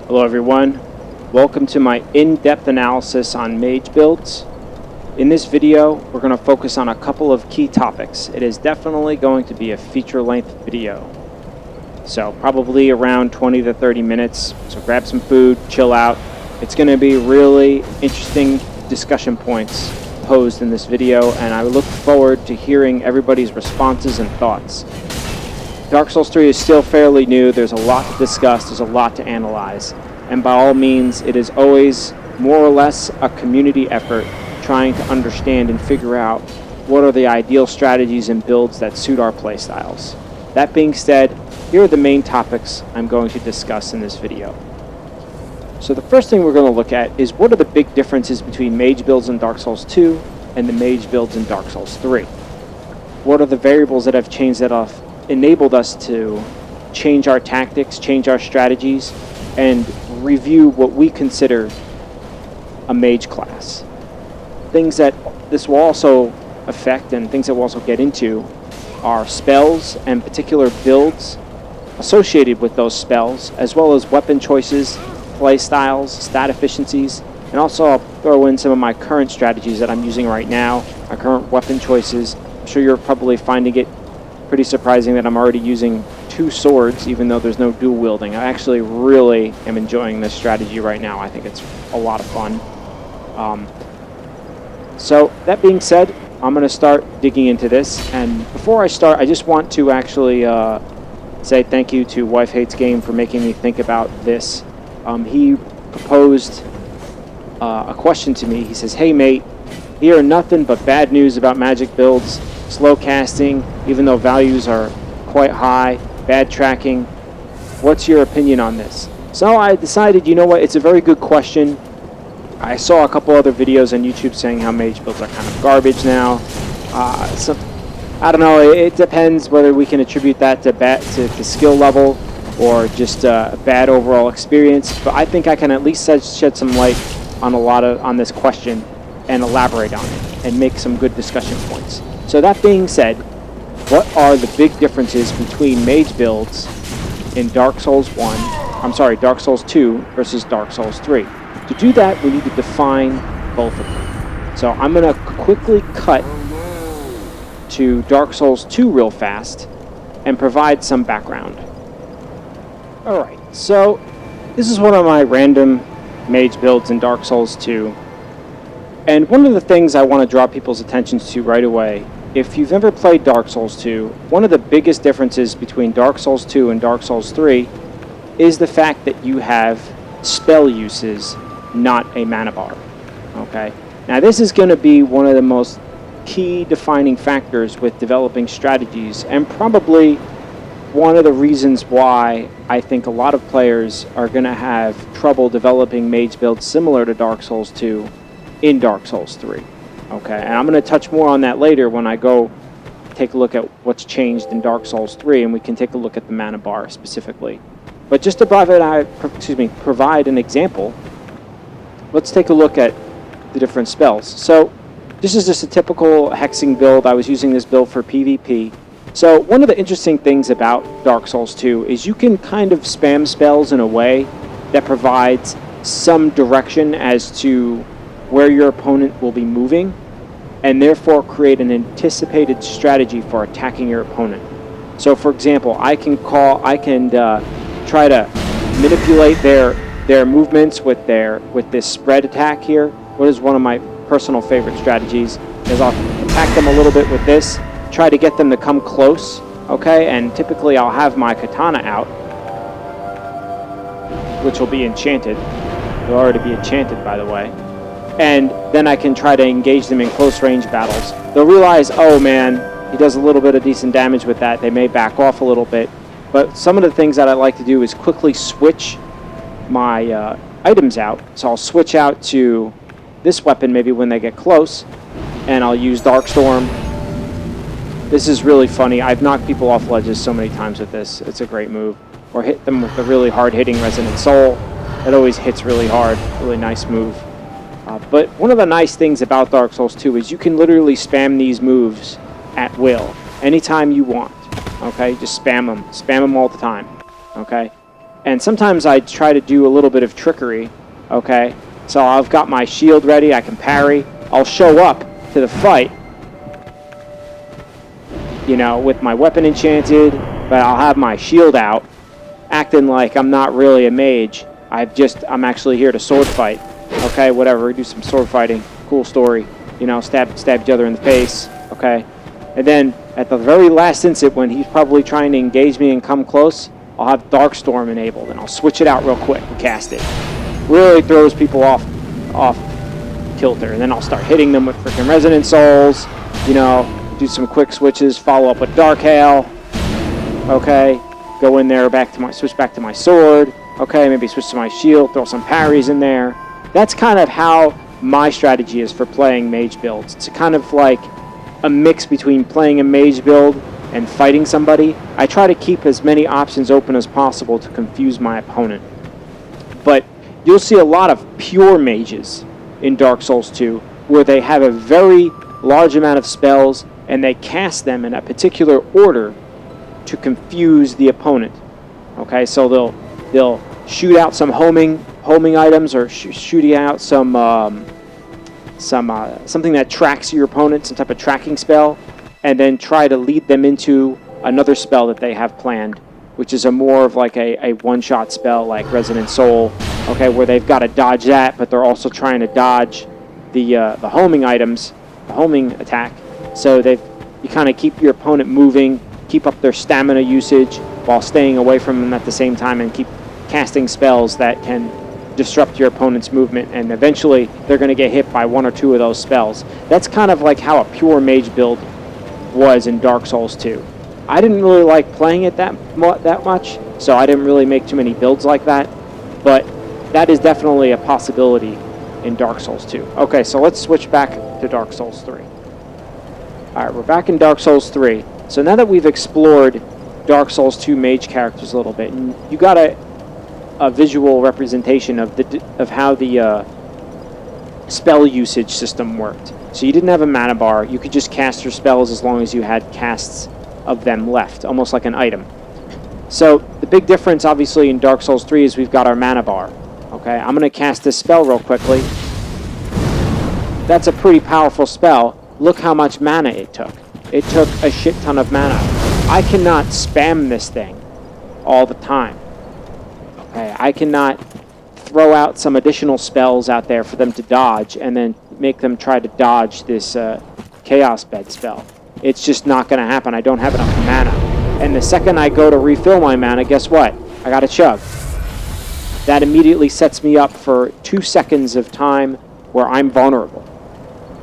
Hello everyone, welcome to my in-depth analysis on mage builds. In this video, we're going to focus on a couple of key topics. It is definitely going to be a feature-length video. So probably around 20 to 30 minutes, so grab some food, chill out. It's going to be really interesting discussion points posed in this video, and I look forward to hearing everybody's responses and thoughts. Dark Souls 3 is still fairly new, there's a lot to discuss, there's a lot to analyze, and by all means, it is always more or less a community effort trying to understand and figure out what are the ideal strategies and builds that suit our playstyles. That being said, here are the main topics I'm going to discuss in this video. So the first thing we're going to look at is what are the big differences between mage builds in Dark Souls 2 and the mage builds in Dark Souls 3. What are the variables that have changed that have enabled us to change our tactics, change our strategies, and review what we consider a mage class. Things that this will also affect and things that we'll also get into are spells and particular builds associated with those spells, as well as weapon choices, play styles, stat efficiencies, and also I'll throw in some of my current strategies that I'm using right now, my current weapon choices. I'm sure you're probably finding it pretty surprising that I'm already using 2 swords, even though there's no dual wielding. I actually really am enjoying this strategy right now. I think it's a lot of fun. So that being said, I'm going to start digging into this. And before I start, I just want to actually say thank you to Wife Hates Game for making me think about this. He proposed a question to me. He says, "Hey mate, hear nothing but bad news about magic builds. Slow casting, even though values are quite high, bad tracking. What's your opinion on this?" So I decided, you know what, it's a very good question. I saw a couple other videos on YouTube saying how mage builds are kind of garbage now. So I don't know, it depends whether we can attribute that to skill level or just a bad overall experience. But I think I can at least shed some light on this question and elaborate on it and make some good discussion points. So that being said, what are the big differences between mage builds in Dark Souls 2 versus Dark Souls 3? To do that, we need to define both of them. So I'm going to quickly cut to Dark Souls 2 real fast and provide some background. Alright, so this is one of my random mage builds in Dark Souls 2. And one of the things I want to draw people's attention to right away, if you've ever played Dark Souls 2, one of the biggest differences between Dark Souls 2 and Dark Souls 3 is the fact that you have spell uses, not a mana bar. Okay? Now this is going to be one of the most key defining factors with developing strategies, and probably one of the reasons why I think a lot of players are going to have trouble developing mage builds similar to Dark Souls 2 in Dark Souls 3. Okay, and I'm going to touch more on that later when I go take a look at what's changed in Dark Souls 3, and we can take a look at the mana bar specifically. But just to provide an example, let's take a look at the different spells. So this is just a typical hexing build. I was using this build for PvP. So one of the interesting things about Dark Souls 2 is you can kind of spam spells in a way that provides some direction as to where your opponent will be moving, and therefore create an anticipated strategy for attacking your opponent. So for example, I can try to manipulate their movements with this spread attack here. What is one of my personal favorite strategies is I'll attack them a little bit with this, try to get them to come close, okay, and typically I'll have my katana out, which will be enchanted. It'll already be enchanted, by the way. And then I can try to engage them in close range battles. They'll realize, oh man, he does a little bit of decent damage with that. They may back off a little bit. But some of the things that I like to do is quickly switch my items out. So I'll switch out to this weapon maybe when they get close, and I'll use Darkstorm. This is really funny. I've knocked people off ledges so many times with this. It's a great move. Or hit them with a really hard-hitting Resonant Soul. It always hits really hard. Really nice move. But one of the nice things about Dark Souls 2 is you can literally spam these moves at will, anytime you want. Okay, just spam them all the time. Okay, And sometimes I try to do a little bit of trickery, okay? So I've got my shield ready, I can parry. I'll show up to the fight, you know, with my weapon enchanted, but I'll have my shield out, acting like I'm not really a mage. I'm actually here to sword fight, okay? Whatever, do some sword fighting, cool story. You know, stab each other in the face, okay? And then at the very last instant when he's probably trying to engage me and come close, I'll have Darkstorm enabled, and I'll switch it out real quick and cast it. Really throws people off kilter, and then I'll start hitting them with freaking Resonant Souls, you know, do some quick switches, follow up with Dark Hail, okay? Go in there, switch back to my sword, okay? Maybe switch to my shield, throw some parries in there. That's kind of how my strategy is for playing mage builds. It's kind of like a mix between playing a mage build and fighting somebody. I try to keep as many options open as possible to confuse my opponent. But you'll see a lot of pure mages in Dark Souls 2 where they have a very large amount of spells and they cast them in a particular order to confuse the opponent. Okay, so they'll shoot out some homing items, or shooting out something that tracks your opponent, some type of tracking spell, and then try to lead them into another spell that they have planned, which is a more of like a one-shot spell like Resonant Soul, okay, where they've got to dodge that, but they're also trying to dodge the homing items, the homing attack. So you kind of keep your opponent moving, keep up their stamina usage while staying away from them at the same time, and keep casting spells that can disrupt your opponent's movement, and eventually they're going to get hit by one or two of those spells. That's kind of like how a pure mage build was in Dark Souls 2. I didn't really like playing it that much, so I didn't really make too many builds like that, but that is definitely a possibility in Dark Souls 2. Okay, so let's switch back to Dark Souls 3. Alright, we're back in Dark Souls 3. So now that we've explored Dark Souls 2 mage characters a little bit, and you got a visual representation of how the spell usage system worked. So you didn't have a mana bar. You could just cast your spells as long as you had casts of them left, almost like an item. So the big difference, obviously, in Dark Souls 3 is we've got our mana bar. Okay, I'm going to cast this spell real quickly. That's a pretty powerful spell. Look how much mana it took. It took a shit ton of mana. I cannot spam this thing all the time. Okay, I cannot throw out some additional spells out there for them to dodge and then make them try to dodge this Chaos Bed spell. It's just not going to happen. I don't have enough mana. And the second I go to refill my mana, guess what? I got to chug. That immediately sets me up for 2 seconds of time where I'm vulnerable.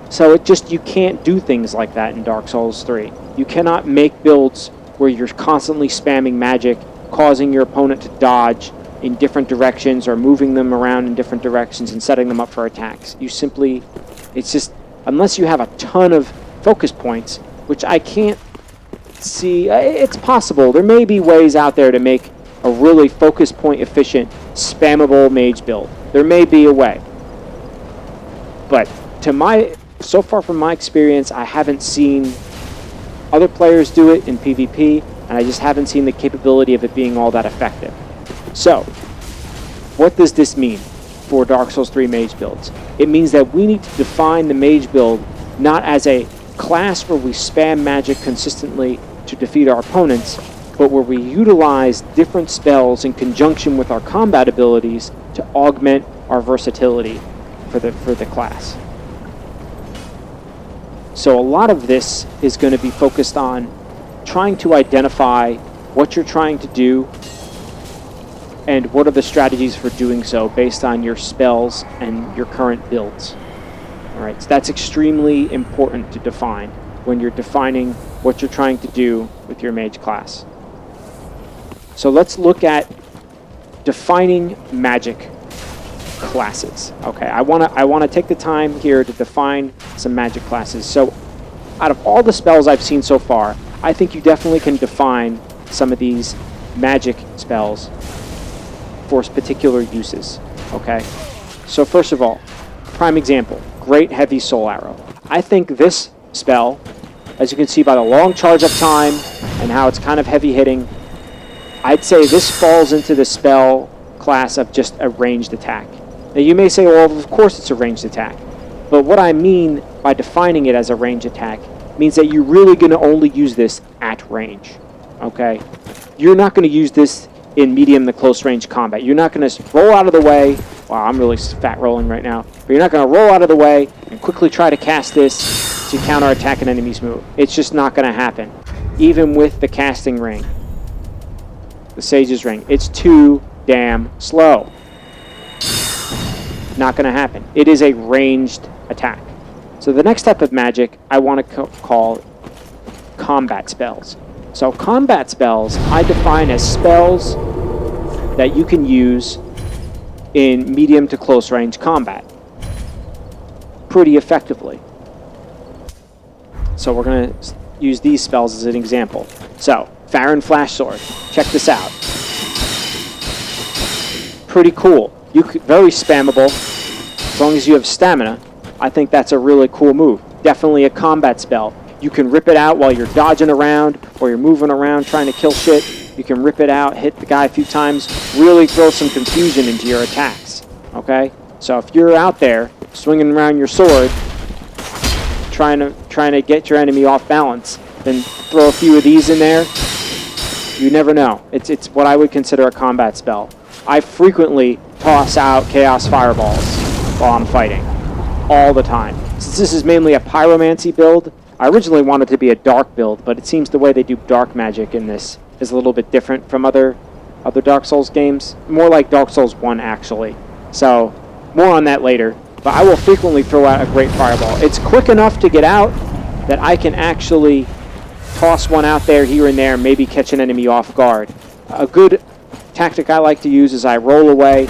So you can't do things like that in Dark Souls 3. You cannot make builds where you're constantly spamming magic, causing your opponent to dodge in different directions or moving them around in different directions and setting them up for attacks. It's just, unless you have a ton of focus points, which I can't see. It's possible. There may be ways out there to make a really focus point efficient, spammable mage build. There may be a way. But so far from my experience, I haven't seen other players do it in PvP, and I just haven't seen the capability of it being all that effective. So, what does this mean for Dark Souls 3 mage builds? It means that we need to define the mage build not as a class where we spam magic consistently to defeat our opponents, but where we utilize different spells in conjunction with our combat abilities to augment our versatility for the class. So a lot of this is going to be focused on trying to identify what you're trying to do and what are the strategies for doing so based on your spells and your current builds. Alright, so that's extremely important to define when you're defining what you're trying to do with your mage class. So let's look at defining magic classes. Okay, I want to take the time here to define some magic classes. So out of all the spells I've seen so far, I think you definitely can define some of these magic spells for particular uses. Okay, so first of all, prime example, Great Heavy Soul Arrow. I think this spell, as you can see by the long charge up time and how it's kind of heavy hitting, I'd say this falls into the spell class of just a ranged attack. Now you may say, well, of course it's a ranged attack. But what I mean by defining it as a ranged attack means that you're really going to only use this at range. Okay? You're not going to use this in medium to close range combat. You're not going to roll out of the way. Wow, I'm really fat rolling right now. But you're not going to roll out of the way and quickly try to cast this to counterattack an enemy's move. It's just not going to happen. Even with the casting ring, the Sage's ring, it's too damn slow. Not going to happen. It is a ranged attack. So the next type of magic I want to call combat spells. So combat spells I define as spells that you can use in medium to close range combat pretty effectively. So we're going to use these spells as an example. So Farron Flash Sword. Check this out. Pretty cool. Very spammable. As long as you have stamina, I think that's a really cool move. Definitely a combat spell. You can rip it out while you're dodging around or you're moving around trying to kill shit. You can rip it out, hit the guy a few times, really throw some confusion into your attacks. Okay? So if you're out there swinging around your sword, trying to get your enemy off balance, then throw a few of these in there. You never know. It's what I would consider a combat spell. I frequently toss out Chaos Fireballs while I'm fighting. All the time. Since this is mainly a pyromancy build, I originally wanted it to be a dark build, but it seems the way they do dark magic in this is a little bit different from other Dark Souls games. More like Dark Souls 1, actually. So, more on that later. But I will frequently throw out a Great Fireball. It's quick enough to get out that I can actually toss one out there, here and there, maybe catch an enemy off guard. A good tactic I like to use is I roll away,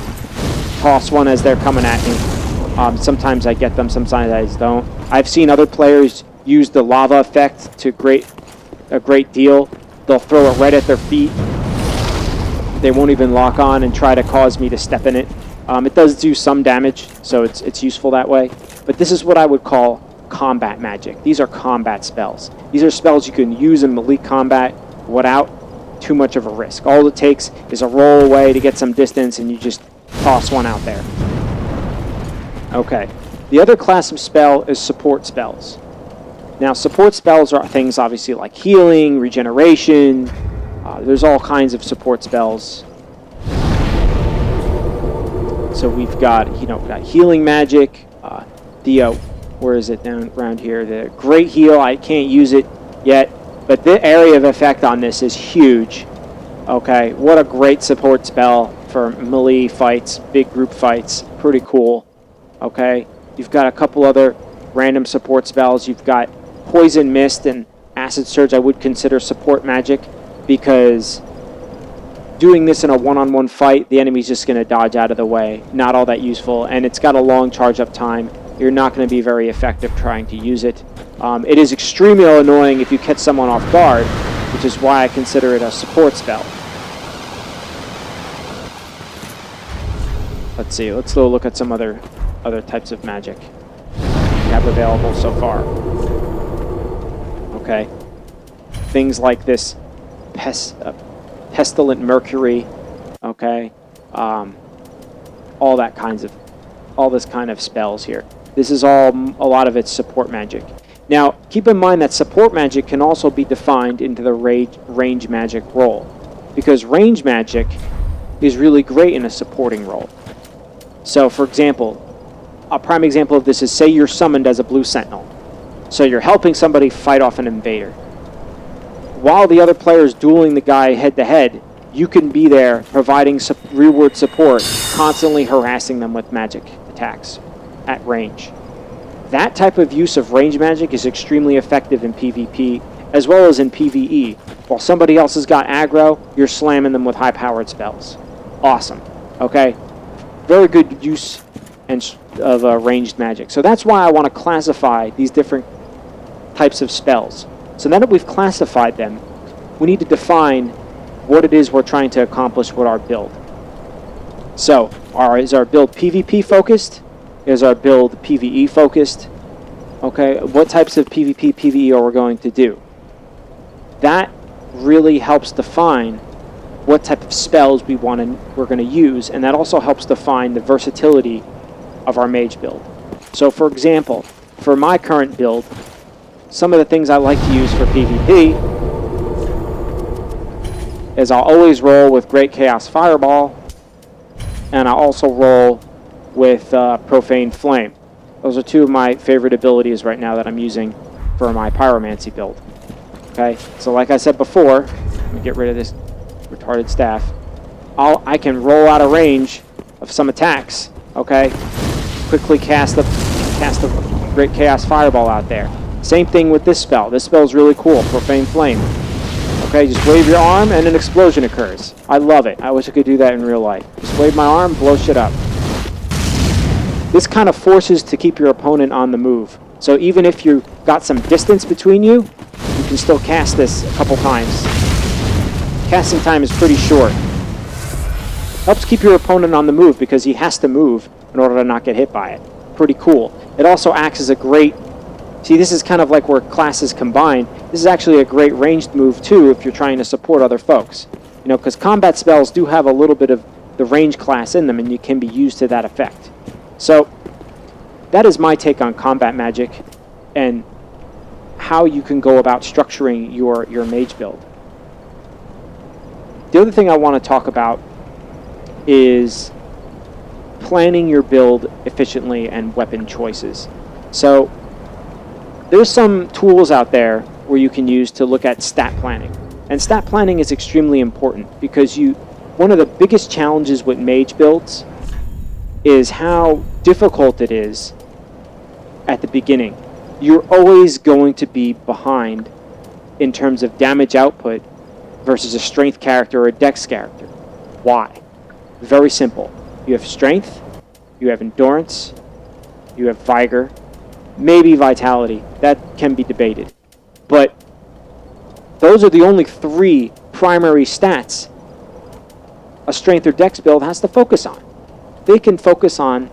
toss one as they're coming at me. Sometimes I get them, sometimes I don't. I've seen other players use the lava effect to a great deal. They'll throw it right at their feet. They won't even lock on and try to cause me to step in it. It does do some damage, so it's useful that way. But this is what I would call combat magic. These are combat spells. These are spells you can use in melee combat without too much of a risk. All it takes is a roll away to get some distance, and you just toss one out there. Okay. The other class of spell is support spells. Now, support spells are things obviously like healing, regeneration. There's all kinds of support spells. So we've got, got healing magic. Where is it down around here? The Great Heal. I can't use it yet, but the area of effect on this is huge. Okay, what a great support spell for melee fights, big group fights. Pretty cool. Okay, you've got a couple other random support spells. You've got Poison Mist and Acid Surge. I would consider support magic because doing this in a one-on-one fight, the enemy's just going to dodge out of the way. Not all that useful, and it's got a long charge-up time. You're not going to be very effective trying to use it. It is extremely annoying if you catch someone off guard, which is why I consider it a support spell. Let's see. Let's go look at some other types of magic we have available so far. Okay. Things like this Pestilent Mercury, okay? All this kind of spells here. This is a lot of it's support magic. Now, keep in mind that support magic can also be defined into the range magic role, because range magic is really great in a supporting role. So, for example, a prime example of this is, say you're summoned as a blue sentinel. So you're helping somebody fight off an invader. While the other player is dueling the guy head-to-head, you can be there providing rearward support, constantly harassing them with magic attacks at range. That type of use of range magic is extremely effective in PvP as well as in PvE. While somebody else has got aggro, you're slamming them with high-powered spells. Awesome. Okay? Very good use of ranged magic. So that's why I want to classify these different types of spells. So now that we've classified them, we need to define what it is we're trying to accomplish with our build. So, is our build PvP focused? Is our build PvE focused? Okay, what types of PvP, PvE are we going to do? That really helps define what type of spells we're going to use, and that also helps define the versatility of our mage build. So for example, for my current build, some of the things I like to use for PvP is I'll always roll with Great Chaos Fireball, and I'll also roll with Profane Flame. Those are two of my favorite abilities right now that I'm using for my pyromancy build. Okay, so like I said before, let me get rid of this retarded staff. I can roll out of range of some attacks. Okay, quickly cast the Great Chaos Fireball out there. Same thing with this spell. This spell is really cool, Profane Flame. Okay, just wave your arm and an explosion occurs. I love it. I wish I could do that in real life. Just wave my arm, blow shit up. This kind of forces to keep your opponent on the move. So even if you got some distance between you, you can still cast this a couple times. Casting time is pretty short. Helps keep your opponent on the move because he has to move in order to not get hit by it. Pretty cool. It also acts as a great... See, this is kind of like where classes combine. This is actually a great ranged move too if you're trying to support other folks. You know, because combat spells do have a little bit of the range class in them, and you can be used to that effect. So, that is my take on combat magic and how you can go about structuring your mage build. The other thing I want to talk about is planning your build efficiently and weapon choices. So, there's some tools out there where you can use to look at stat planning. And stat planning is extremely important because one of the biggest challenges with mage builds is how difficult it is at the beginning. You're always going to be behind in terms of damage output versus a strength character or a dex character. Why? Very simple. You have strength, you have endurance, you have vigor, maybe vitality. That can be debated. But those are the only three primary stats a strength or dex build has to focus on. They can focus on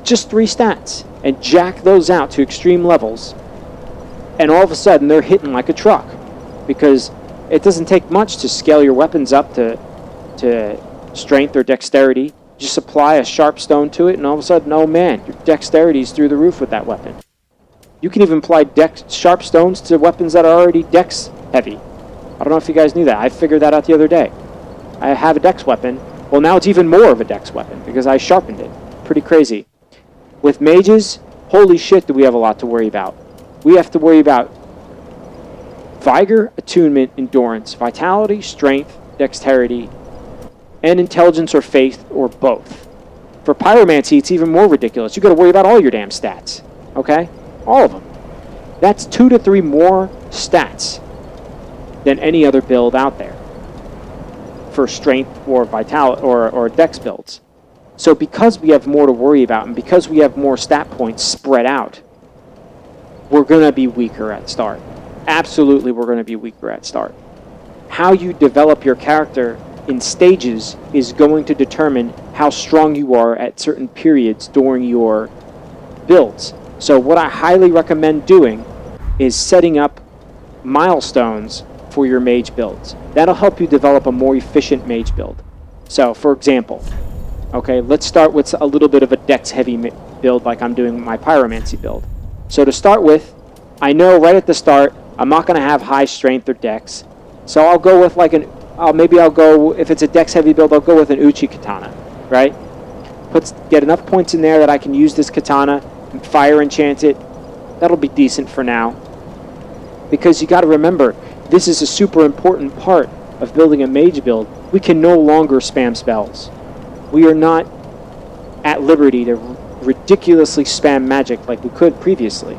just 3 stats and jack those out to extreme levels, and all of a sudden they're hitting like a truck, because it doesn't take much to scale your weapons up to strength or dexterity. Just apply a sharp stone to it, and all of a sudden, oh man, your dexterity is through the roof with that weapon. You can even apply sharp stones to weapons that are already dex heavy. I don't know if you guys knew that. I figured that out the other day. I have a dex weapon. Well, now it's even more of a dex weapon because I sharpened it. Pretty crazy. With mages, holy shit, do we have a lot to worry about. We have to worry about vigor, attunement, endurance, vitality, strength, dexterity, and intelligence or faith, or both. For pyromancy, it's even more ridiculous. You got to worry about all your damn stats. Okay? All of them. That's 2 to 3 more stats than any other build out there for strength or vitality or dex builds. So because we have more to worry about and because we have more stat points spread out, we're going to be weaker at start. Absolutely, we're going to be weaker at start. How you develop your character in stages is going to determine how strong you are at certain periods during your builds. So what I highly recommend doing is setting up milestones for your mage builds. That'll help you develop a more efficient mage build. So, for example, okay, let's start with a little bit of a dex-heavy build like I'm doing my pyromancy build. So to start with, I know right at the start, I'm not going to have high strength or dex. So I'll go with like maybe I'll go, if it's a dex-heavy build, I'll go with an Uchi katana, right? Get enough points in there that I can use this katana, and fire enchant it. That'll be decent for now. Because you got to remember, this is a super important part of building a mage build. We can no longer spam spells. We are not at liberty to ridiculously spam magic like we could previously.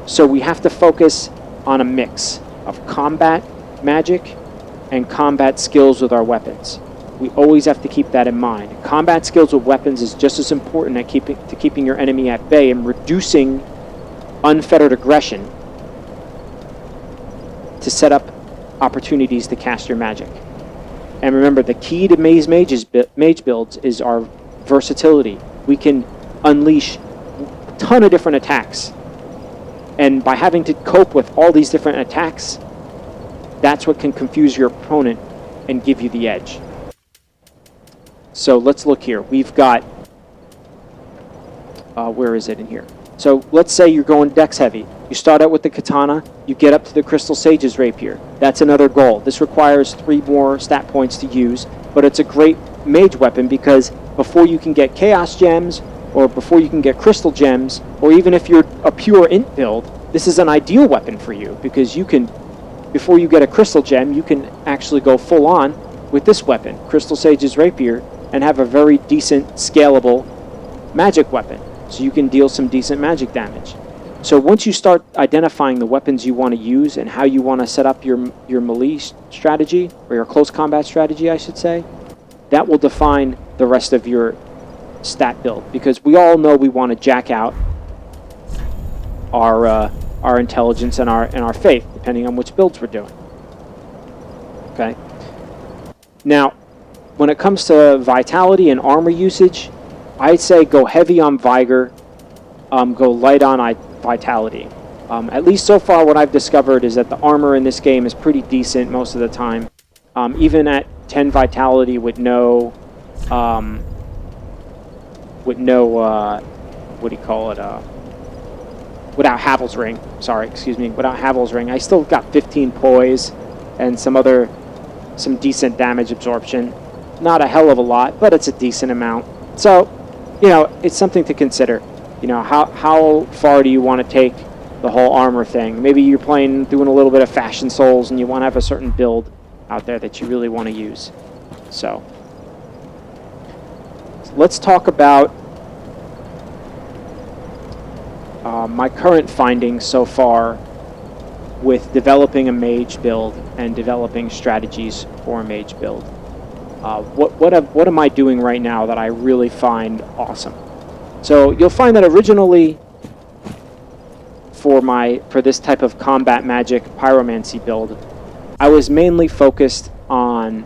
So we have to focus on a mix of combat magic and combat skills with our weapons. We always have to keep that in mind. Combat skills with weapons is just as important at keeping your enemy at bay and reducing unfettered aggression to set up opportunities to cast your magic. And remember, the key to mage builds is our versatility. We can unleash a ton of different attacks. And by having to cope with all these different attacks, that's what can confuse your opponent and give you the edge. So let's look here. We've got, where is it in here? So let's say you're going dex heavy. You start out with the katana, you get up to the Crystal Sage's Rapier. That's another goal. This requires 3 more stat points to use, but it's a great mage weapon because before you can get Chaos Gems, or before you can get Crystal Gems, or even if you're a pure int build, this is an ideal weapon for you because you can, before you get a Crystal Gem, you can actually go full on with this weapon, Crystal Sage's Rapier, and have a very decent, scalable magic weapon. So you can deal some decent magic damage. So once you start identifying the weapons you want to use and how you want to set up your melee strategy, or your close combat strategy, I should say, that will define the rest of your stat build. Because we all know we want to jack out our intelligence and our faith, depending on which builds we're doing. Okay. Now, when it comes to vitality and armor usage, I'd say go heavy on Vigor, go light on vitality. At least so far what I've discovered is that the armor in this game is pretty decent most of the time. Even at 10 vitality with no, what do you call it, without Havel's Ring, without Havel's Ring, I still got 15 poise and some decent damage absorption. Not a hell of a lot, but it's a decent amount. So, you know, it's something to consider. You know, how far do you want to take the whole armor thing? Maybe you're doing a little bit of Fashion Souls and you want to have a certain build out there that you really want to use. So, let's talk about my current findings so far with developing a mage build and developing strategies for a mage build. What am I doing right now that I really find awesome? So you'll find that originally for this type of combat magic pyromancy build, I was mainly focused on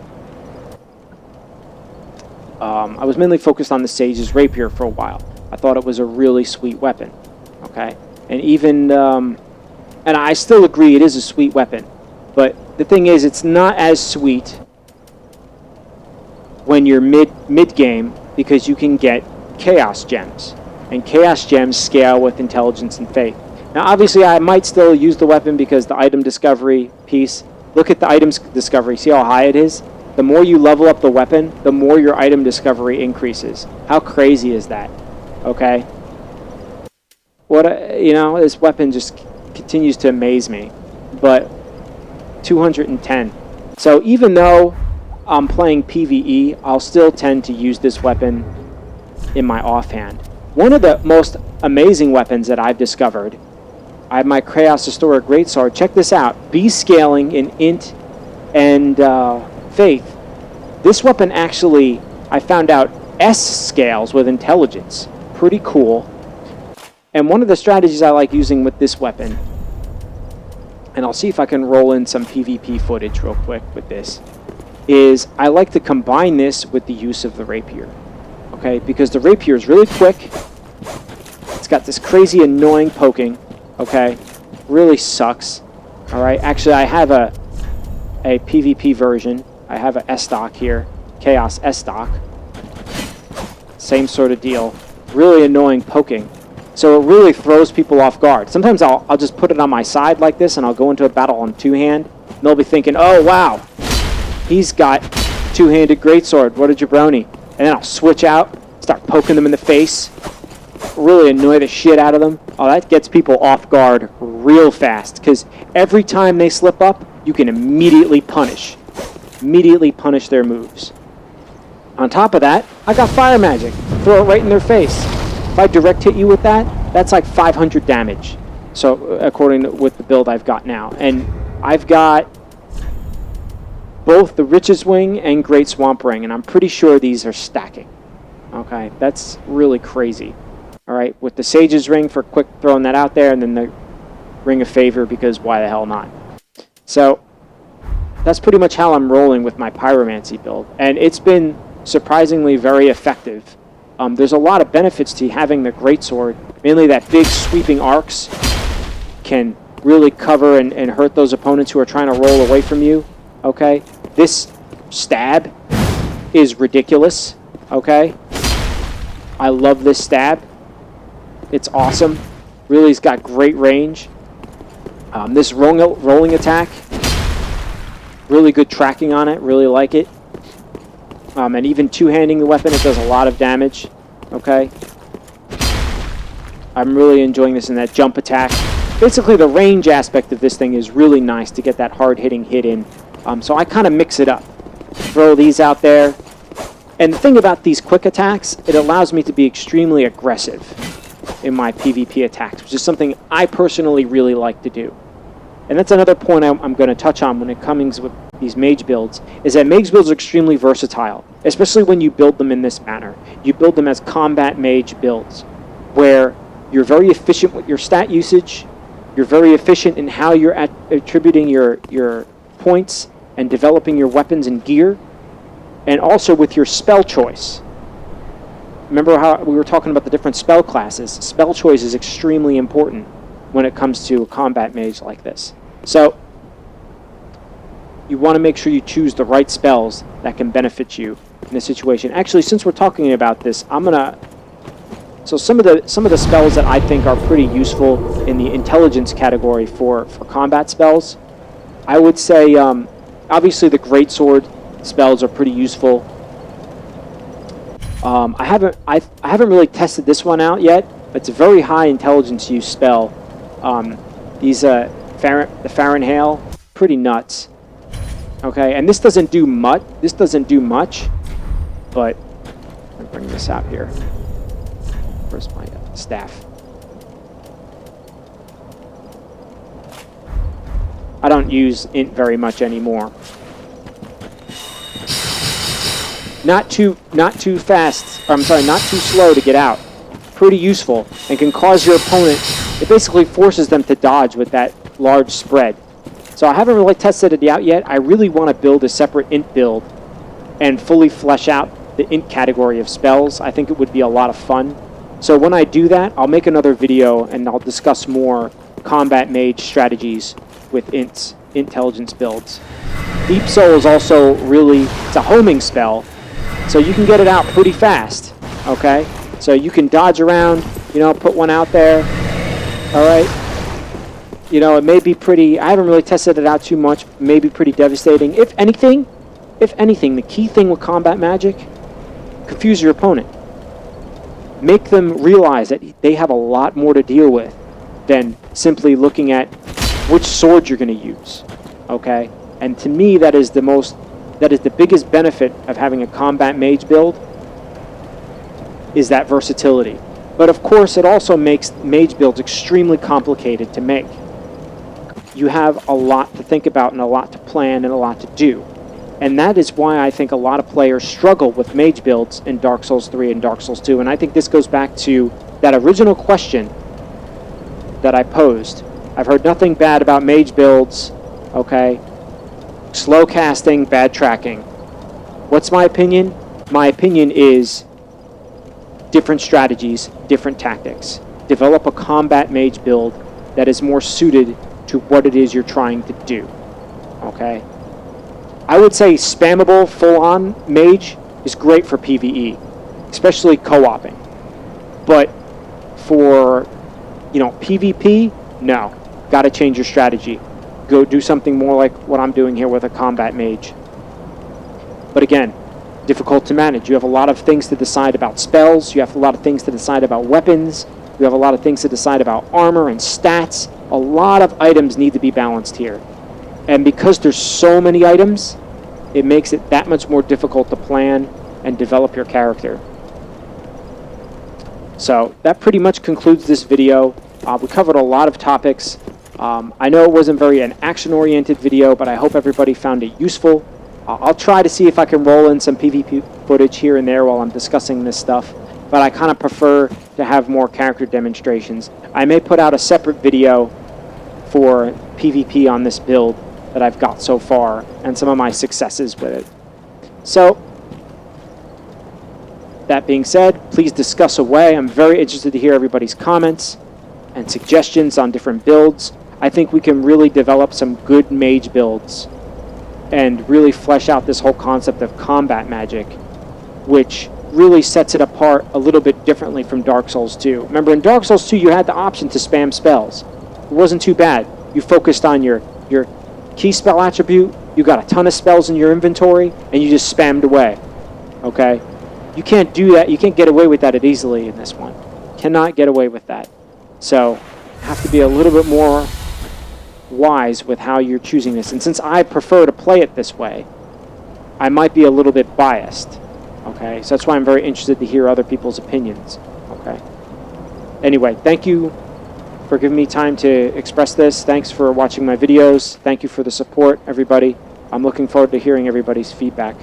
the Sage's Rapier for a while. I thought it was a really sweet weapon. Okay, and even and I still agree it is a sweet weapon, but the thing is it's not as sweet when you're mid game because you can get Chaos Gems, and Chaos Gems scale with intelligence and faith. Now obviously I might still use the weapon because the item discovery piece, look at the item discovery, see how high it is? The more you level up the weapon, the more your item discovery increases. How crazy is that? Okay, this weapon just continues to amaze me. But 210. So even though I'm playing PvE, I'll still tend to use this weapon in my offhand. One of the most amazing weapons that I've discovered, I have my Chaos Historic Greatsword. Check this out. B scaling in int and faith. This weapon actually, I found out, S scales with intelligence. Pretty cool. And one of the strategies I like using with this weapon, and I'll see if I can roll in some PvP footage real quick with this, is I like to combine this with the use of the Rapier. Okay, because the Rapier is really quick. It's got this crazy annoying poking. Okay, really sucks. Alright, actually I have a PvP version. I have a S-Stock here, Chaos S-Stock. Same sort of deal. Really annoying poking. So it really throws people off guard. Sometimes I'll just put it on my side like this and I'll go into a battle on two-hand. And they'll be thinking, oh wow, he's got two-handed greatsword, what a jabroni. And then I'll switch out, start poking them in the face, really annoy the shit out of them. Oh, that gets people off guard real fast because every time they slip up, you can immediately punish their moves. On top of that, I got fire magic. Throw it right in their face. If I direct hit you with that, that's like 500 damage. So according to with the build I've got now. And I've got both the Riches Wing and Great Swamp Ring, and I'm pretty sure these are stacking. Okay, that's really crazy. Alright, with the Sage's Ring for quick throwing that out there, and then the Ring of Favor because why the hell not? So that's pretty much how I'm rolling with my pyromancy build. And it's been surprisingly very effective. There's a lot of benefits to having the greatsword. Mainly that big sweeping arcs can really cover and hurt those opponents who are trying to roll away from you. Okay, this stab is ridiculous, okay? I love this stab. It's awesome. Really, it's got great range. This rolling attack, really good tracking on it. Really like it. And even two-handing the weapon, it does a lot of damage, okay? I'm really enjoying this in that jump attack. Basically, the range aspect of this thing is really nice to get that hard-hitting hit in. So I kind of mix it up. Throw these out there. And the thing about these quick attacks, it allows me to be extremely aggressive in my PvP attacks, which is something I personally really like to do. And that's another point I'm going to touch on when it comes with these mage builds, is that mage builds are extremely versatile, especially when you build them in this manner. You build them as combat mage builds, where you're very efficient with your stat usage, you're very efficient in how you're attributing your points and developing your weapons and gear, and also with your spell choice. Remember how we were talking about the different spell classes? Spell choice is extremely important when it comes to a combat mage like this. So you want to make sure you choose the right spells that can benefit you in a situation. Actually, since we're talking about this, so some of the spells that I think are pretty useful in the intelligence category for combat spells, I would say obviously the greatsword spells are pretty useful. I haven't really tested this one out yet, but it's a very high intelligence use spell. The Farron pretty nuts. Okay, and this doesn't do much. But let me bring this out here. Where's my staff? I don't use int very much anymore. Not too fast. I'm sorry, not too slow to get out. Pretty useful and can cause your opponent. It basically forces them to dodge with that large spread. So I haven't really tested it out yet. I really want to build a separate int build and fully flesh out the int category of spells. I think it would be a lot of fun. So when I do that, I'll make another video and I'll discuss more combat mage strategies with intelligence builds. Deep Soul is also it's a homing spell, so you can get it out pretty fast, okay? So you can dodge around, put one out there, all right? It may be pretty, I haven't really tested it out too much, may be pretty devastating. If anything, the key thing with combat magic, confuse your opponent. Make them realize that they have a lot more to deal with than simply looking at which sword you're going to use, okay? And to me, that is the biggest benefit of having a combat mage build, is that versatility. But of course, it also makes mage builds extremely complicated to make. You have a lot to think about and a lot to plan and a lot to do. And that is why I think a lot of players struggle with mage builds in Dark Souls 3 and Dark Souls 2. And I think this goes back to that original question that I posed. I've heard nothing bad about mage builds, okay? Slow casting, bad tracking. What's my opinion? My opinion is different strategies, different tactics. Develop a combat mage build that is more suited to what it is you're trying to do, okay? I would say spammable, full-on mage is great for PvE, especially co-oping. But for, PvP, no. Got to change your strategy. Go do something more like what I'm doing here with a combat mage. But again, difficult to manage. You have a lot of things to decide about spells. You have a lot of things to decide about weapons. You have a lot of things to decide about armor and stats. A lot of items need to be balanced here. And because there's so many items, it makes it that much more difficult to plan and develop your character. So that pretty much concludes this video. We covered a lot of topics. I know it wasn't very an action-oriented video, but I hope everybody found it useful. I'll try to see if I can roll in some PvP footage here and there while I'm discussing this stuff, but I kind of prefer to have more character demonstrations. I may put out a separate video for PvP on this build that I've got so far and some of my successes with it. So, that being said, please discuss away. I'm very interested to hear everybody's comments and suggestions on different builds. I think we can really develop some good mage builds and really flesh out this whole concept of combat magic, which really sets it apart a little bit differently from Dark Souls 2. Remember, in Dark Souls 2, you had the option to spam spells. It wasn't too bad. You focused on your key spell attribute, you got a ton of spells in your inventory, and you just spammed away. Okay? You can't do that. You can't get away with that as easily in this one. Cannot get away with that. So, have to be a little bit more wise with how you're choosing this. And since I prefer to play it this way, I might be a little bit biased. Okay? So that's why I'm very interested to hear other people's opinions. Okay? Anyway, thank you for giving me time to express this. Thanks for watching my videos. Thank you for the support, everybody. I'm looking forward to hearing everybody's feedback.